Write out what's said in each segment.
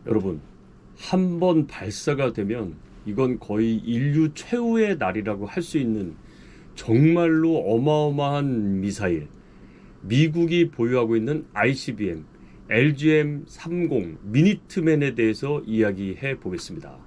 여러분, 한 번 발사가 되면 이건 거의 인류 최후의 날이라고 할 수 있는 정말로 어마어마한 미사일, 미국이 보유하고 있는 ICBM, LGM-30 미니트맨에 대해서 이야기해 보겠습니다.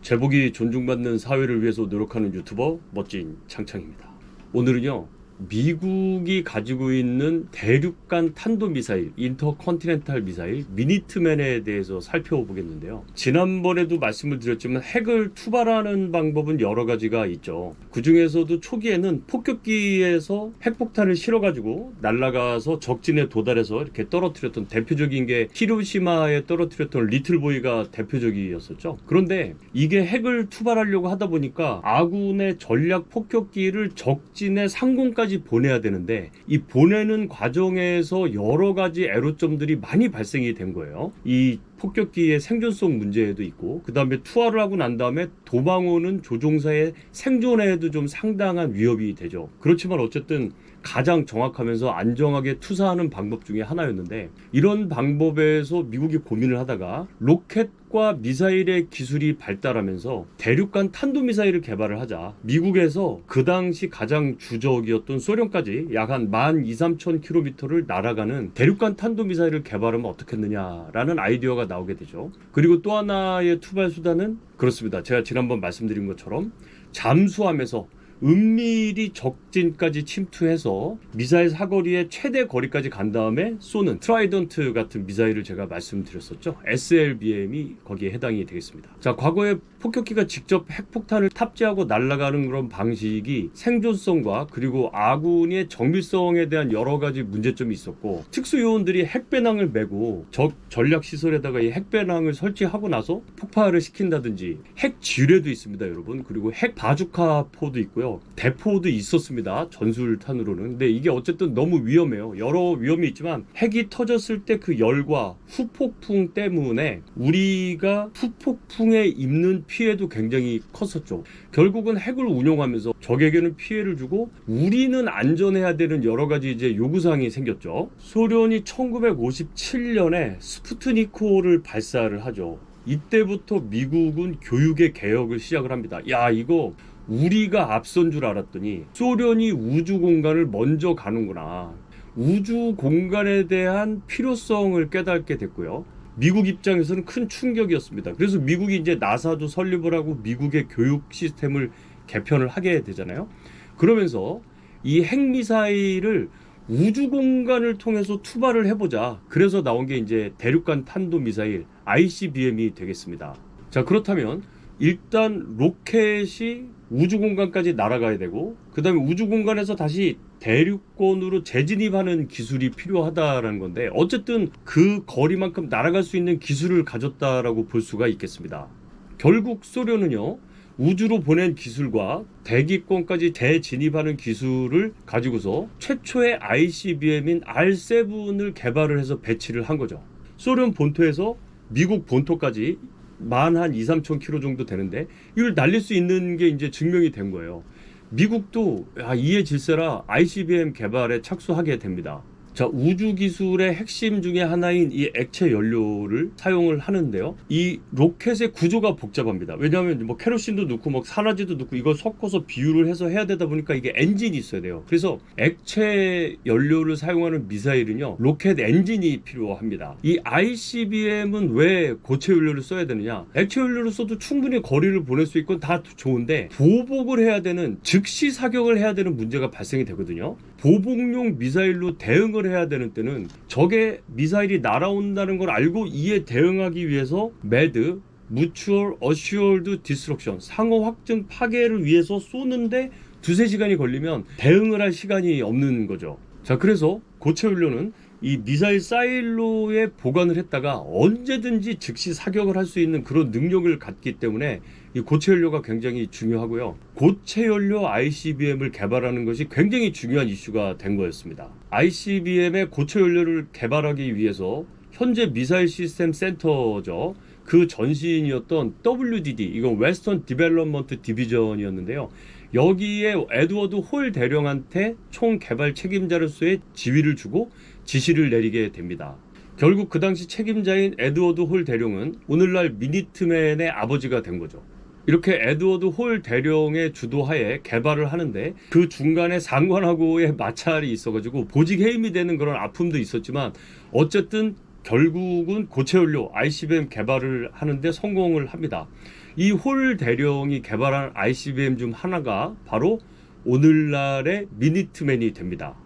제복이 존중받는 사회를 위해서 노력하는 유튜버 멋진 창창입니다. 오늘은요, 미국이 가지고 있는 대륙간 탄도미사일, 인터컨티넨탈 미사일 미니트맨에 대해서 살펴보겠는데요. 지난번에도 말씀을 드렸지만 핵을 투발하는 방법은 여러 가지가 있죠. 그 중에서도 초기에는 폭격기에서 핵폭탄을 실어가지고 날아가서 적진에 도달해서 이렇게 떨어뜨렸던, 대표적인 게 히로시마에 떨어뜨렸던 리틀보이가 대표적이었었죠. 그런데 이게 핵을 투발하려고 하다 보니까 아군의 전략 폭격기를 적진의 상공까지 보내야 되는데, 이 보내는 과정에서 여러 가지 애로점들이 많이 발생이 된 거예요. 이 폭격기의 생존성 문제도 있고, 그 다음에 투하를 하고 난 다음에 도망오는 조종사의 생존에도 좀 상당한 위협이 되죠. 그렇지만 어쨌든 가장 정확하면서 안정하게 투사하는 방법 중에 하나였는데, 이런 방법에서 미국이 고민을 하다가 로켓과 미사일의 기술이 발달하면서 대륙간 탄도미사일을 개발을 하자, 미국에서 그 당시 가장 주적이었던 소련까지 약 한 12,000~13,000km를 날아가는 대륙간 탄도미사일을 개발하면 어떻겠느냐라는 아이디어가 나오게 되죠. 그리고 또 하나의 투발 수단은 그렇습니다. 제가 지난번 말씀드린 것처럼 잠수함에서 은밀히 적진까지 침투해서 미사일 사거리의 최대 거리까지 간 다음에 쏘는 트라이던트 같은 미사일을 제가 말씀드렸었죠. SLBM이 거기에 해당이 되겠습니다. 자, 과거에 폭격기가 직접 핵폭탄을 탑재하고 날아가는 그런 방식이 생존성과 그리고 아군의 정밀성에 대한 여러 가지 문제점이 있었고, 특수요원들이 핵배낭을 메고 적 전략시설에다가 이 핵배낭을 설치하고 나서 폭발을 시킨다든지, 핵 지뢰도 있습니다, 여러분. 그리고 핵 바주카포도 있고요. 대포도 있었습니다, 전술탄으로는. 근데 이게 어쨌든 너무 위험해요. 여러 위험이 있지만 핵이 터졌을 때 그 열과 후폭풍 때문에 우리가 후폭풍에 입는 피해도 굉장히 컸었죠. 결국은 핵을 운용하면서 적에게는 피해를 주고 우리는 안전해야 되는 여러 가지 이제 요구사항이 생겼죠. 소련이 1957년에 스푸트니크호를 발사를 하죠. 이때부터 미국은 교육의 개혁을 시작을 합니다. 야, 이거 우리가 앞선 줄 알았더니 소련이 우주 공간을 먼저 가는구나. 우주 공간에 대한 필요성을 깨닫게 됐고요. 미국 입장에서는 큰 충격이었습니다. 그래서 미국이 이제 나사도 설립을 하고 미국의 교육 시스템을 개편을 하게 되잖아요. 그러면서 이 핵미사일을 우주 공간을 통해서 투발을 해보자. 그래서 나온 게 이제 대륙간 탄도미사일 ICBM이 되겠습니다. 자, 그렇다면 일단 로켓이 우주 공간까지 날아가야 되고, 그 다음에 우주 공간에서 다시 대륙권으로 재진입하는 기술이 필요하다라는 건데, 어쨌든 그 거리만큼 날아갈 수 있는 기술을 가졌다라고 볼 수가 있겠습니다. 결국 소련은요, 우주로 보낸 기술과 대기권까지 재진입하는 기술을 가지고서 최초의 ICBM인 R7을 개발을 해서 배치를 한 거죠. 소련 본토에서 미국 본토까지 만 한 2~3,000km 정도 되는데 이걸 날릴 수 있는 게 이제 증명이 된 거예요. 미국도 이에 질세라 ICBM 개발에 착수하게 됩니다. 자, 우주 기술의 핵심 중에 하나인 이 액체 연료를 사용을 하는데요. 이 로켓의 구조가 복잡합니다. 왜냐하면 뭐 케로신도 넣고 뭐 산화제도 넣고 이걸 섞어서 비율을 해서 해야 되다 보니까 이게 엔진이 있어야 돼요. 그래서 액체 연료를 사용하는 미사일은요, 로켓 엔진이 필요합니다. 이 ICBM은 왜 고체 연료를 써야 되느냐? 액체 연료를 써도 충분히 거리를 보낼 수 있고 다 좋은데 보복을 해야 되는, 즉시 사격을 해야 되는 문제가 발생이 되거든요. 보복용 미사일로 대응을 해야 되는 때는 적의 미사일이 날아온다는 걸 알고 이에 대응하기 위해서 MED, Mutual Assured Destruction, 상호 확증 파괴를 위해서 쏘는데 2~3시간이 걸리면 대응을 할 시간이 없는 거죠. 자, 그래서 고체 연료는 이 미사일 사일로에 보관을 했다가 언제든지 즉시 사격을 할 수 있는 그런 능력을 갖기 때문에 이 고체 연료가 굉장히 중요하고요. 고체 연료 ICBM을 개발하는 것이 굉장히 중요한 이슈가 된 거였습니다. ICBM의 고체 연료를 개발하기 위해서 현재 미사일 시스템 센터죠, 그 전신이었던 WDD, 이건 웨스턴 디벨롭먼트 디비전이었는데요. 여기에 에드워드 홀 대령한테 총 개발 책임자로서의 지위를 주고 지시를 내리게 됩니다. 결국 그 당시 책임자인 에드워드 홀 대령은 오늘날 미니트맨의 아버지가 된 거죠. 이렇게 에드워드 홀 대령의 주도하에 개발을 하는데 그 중간에 상관하고의 마찰이 있어가지고 보직 해임이 되는 그런 아픔도 있었지만 어쨌든 결국은 고체 연료 ICBM 개발을 하는데 성공을 합니다. 이 홀 대령이 개발한 ICBM 중 하나가 바로 오늘날의 미니트맨이 됩니다.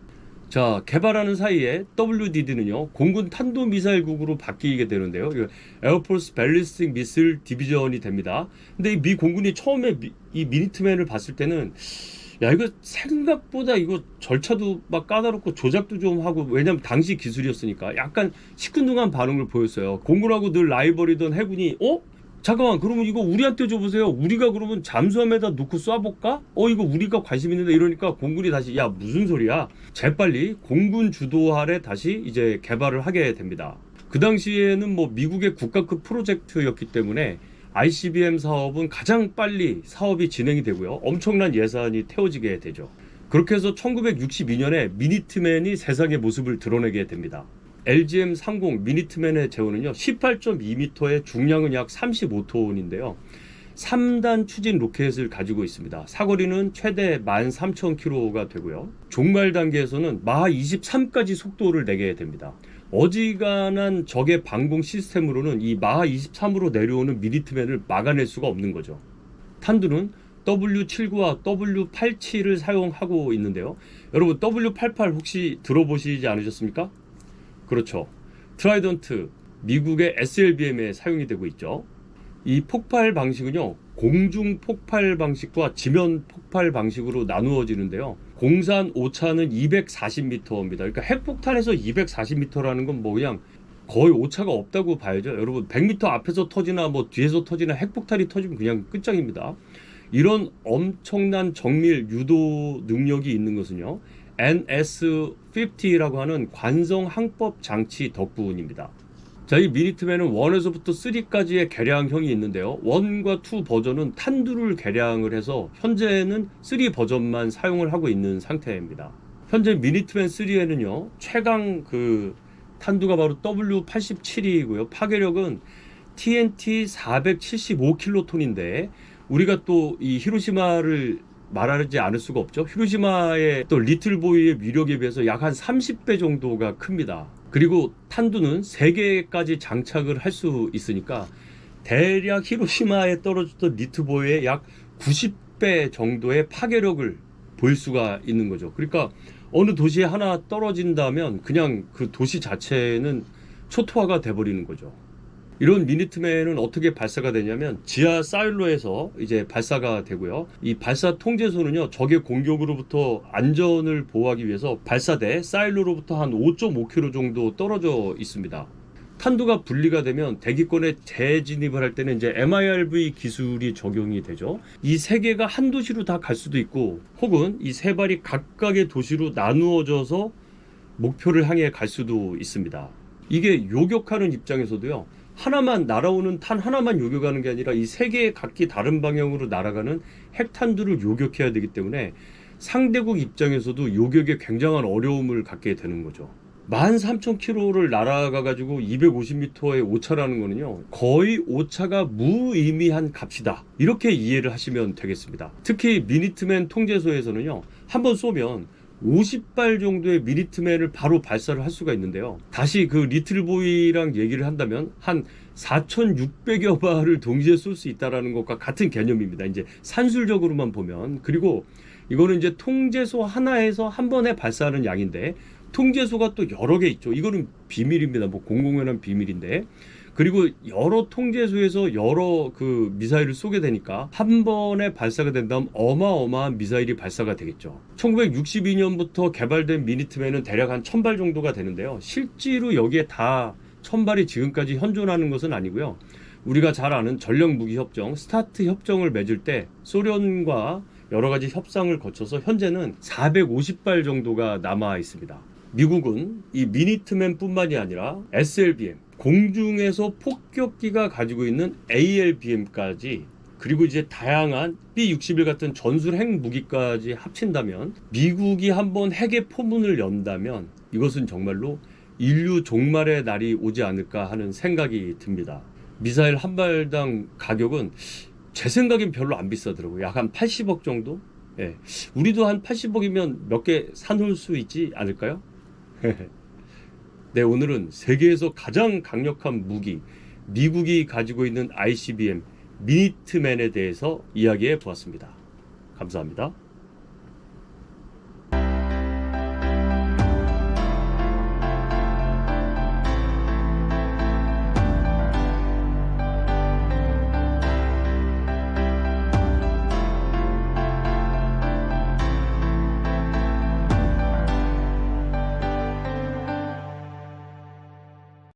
자, 개발하는 사이에 WDD는요 공군 탄도미사일국으로 바뀌게 되는데요. 에어포스 밸리스틱 미슬 디비전이 됩니다. 근데 이 미 공군이 처음에 이 미니트맨을 봤을 때는 야, 이거 생각보다 이거 절차도 막 까다롭고 조작도 좀 하고, 왜냐면 당시 기술이었으니까 약간 시큰둥한 반응을 보였어요. 공군하고 늘 라이벌이던 해군이 잠깐만, 그러면 이거 우리한테 줘보세요. 우리가 그러면 잠수함에다 놓고 쏴볼까? 이거 우리가 관심 있는데, 이러니까 공군이 다시 야, 무슨 소리야? 재빨리 공군 주도 아래 다시 이제 개발을 하게 됩니다. 그 당시에는 뭐 미국의 국가급 프로젝트였기 때문에 ICBM 사업은 가장 빨리 사업이 진행이 되고요. 엄청난 예산이 태워지게 되죠. 그렇게 해서 1962년에 미니트맨이 세상의 모습을 드러내게 됩니다. LGM-30 미니트맨의 제원은요 18.2m의 중량은 약 35톤인데요 3단 추진 로켓을 가지고 있습니다. 사거리는 최대 13,000km가 되고요 종말 단계에서는 마하 23까지 속도를 내게 됩니다. 어지간한 적의 방공 시스템으로는 이 마하 23으로 내려오는 미니트맨을 막아낼 수가 없는 거죠. 탄두는 W79와 W87을 사용하고 있는데요. 여러분 W88 혹시 들어보시지 않으셨습니까? 그렇죠. 트라이던트, 미국의 SLBM에 사용이 되고 있죠. 이 폭발 방식은요 공중 폭발 방식과 지면 폭발 방식으로 나누어지는데요. 공산 오차는 240m입니다. 그러니까 핵폭탄에서 240m라는 건 뭐 그냥 거의 오차가 없다고 봐야죠. 여러분 100m 앞에서 터지나 뭐 뒤에서 터지나 핵폭탄이 터지면 그냥 끝장입니다. 이런 엄청난 정밀 유도 능력이 있는 것은요 NS-50라고 하는 관성 항법 장치 덕분입니다. 자, 이 미니트맨은 1에서부터 3까지의 개량형이 있는데요. 1과 2 버전은 탄두를 개량을 해서 현재는 3 버전만 사용을 하고 있는 상태입니다. 현재 미니트맨 3에는요 최강 탄두가 바로 W87이고요. 파괴력은 TNT 475킬로톤인데 우리가 또 이 히로시마를 말하지 않을 수가 없죠. 히로시마의 또 리틀보이의 위력에 비해서 약 한 30배 정도가 큽니다. 그리고 탄두는 3개까지 장착을 할 수 있으니까 대략 히로시마에 떨어졌던 리틀보이의 약 90배 정도의 파괴력을 보일 수가 있는 거죠. 그러니까 어느 도시에 하나 떨어진다면 그냥 그 도시 자체는 초토화가 돼버리는 거죠. 이런 미니트맨은 어떻게 발사가 되냐면 지하 사일로에서 이제 발사가 되고요. 이 발사 통제소는요 적의 공격으로부터 안전을 보호하기 위해서 발사대 사일로로부터 한 5.5km 정도 떨어져 있습니다. 탄두가 분리가 되면 대기권에 재진입을 할 때는 이제 MIRV 기술이 적용이 되죠. 이 세 개가 한 도시로 다 갈 수도 있고 혹은 이 세 발이 각각의 도시로 나누어져서 목표를 향해 갈 수도 있습니다. 이게 요격하는 입장에서도요. 하나만 날아오는 탄 하나만 요격하는 게 아니라 이 세 개의 각기 다른 방향으로 날아가는 핵탄두를 요격해야 되기 때문에 상대국 입장에서도 요격에 굉장한 어려움을 갖게 되는 거죠. 13,000km를 날아가 가지고 250m의 오차라는 거는요 거의 오차가 무의미한 값이다, 이렇게 이해를 하시면 되겠습니다. 특히 미니트맨 통제소에서는요 한번 쏘면 50발 정도의 미니트맨을 바로 발사를 할 수가 있는데요. 다시 그 리틀보이랑 얘기를 한다면 한 4,600여 발을 동시에 쏠 수 있다는 것과 같은 개념입니다. 이제 산술적으로만 보면. 그리고 이거는 이제 통제소 하나에서 한 번에 발사하는 양인데 통제소가 또 여러 개 있죠. 이거는 비밀입니다. 뭐 공공연한 비밀인데. 그리고 여러 통제소에서 여러 미사일을 쏘게 되니까 한 번에 발사가 된다면 어마어마한 미사일이 발사가 되겠죠. 1962년부터 개발된 미니트맨은 대략 한 1000발 정도가 되는데요. 실제로 여기에 다 1000발이 지금까지 현존하는 것은 아니고요. 우리가 잘 아는 전력무기협정 스타트 협정을 맺을 때 소련과 여러 가지 협상을 거쳐서 현재는 450발 정도가 남아 있습니다. 미국은 이 미니트맨 뿐만이 아니라 SLBM, 공중에서 폭격기가 가지고 있는 ALBM까지, 그리고 이제 다양한 B-61 같은 전술 핵무기까지 합친다면, 미국이 한번 핵의 포문을 연다면 이것은 정말로 인류 종말의 날이 오지 않을까 하는 생각이 듭니다. 미사일 한 발당 가격은 제 생각엔 별로 안 비싸더라고요. 약 한 80억 정도? 예. 우리도 한 80억이면 몇 개 사놓을 수 있지 않을까요? 네, 오늘은 세계에서 가장 강력한 무기, 미국이 가지고 있는 ICBM 미니트맨에 대해서 이야기해 보았습니다. 감사합니다.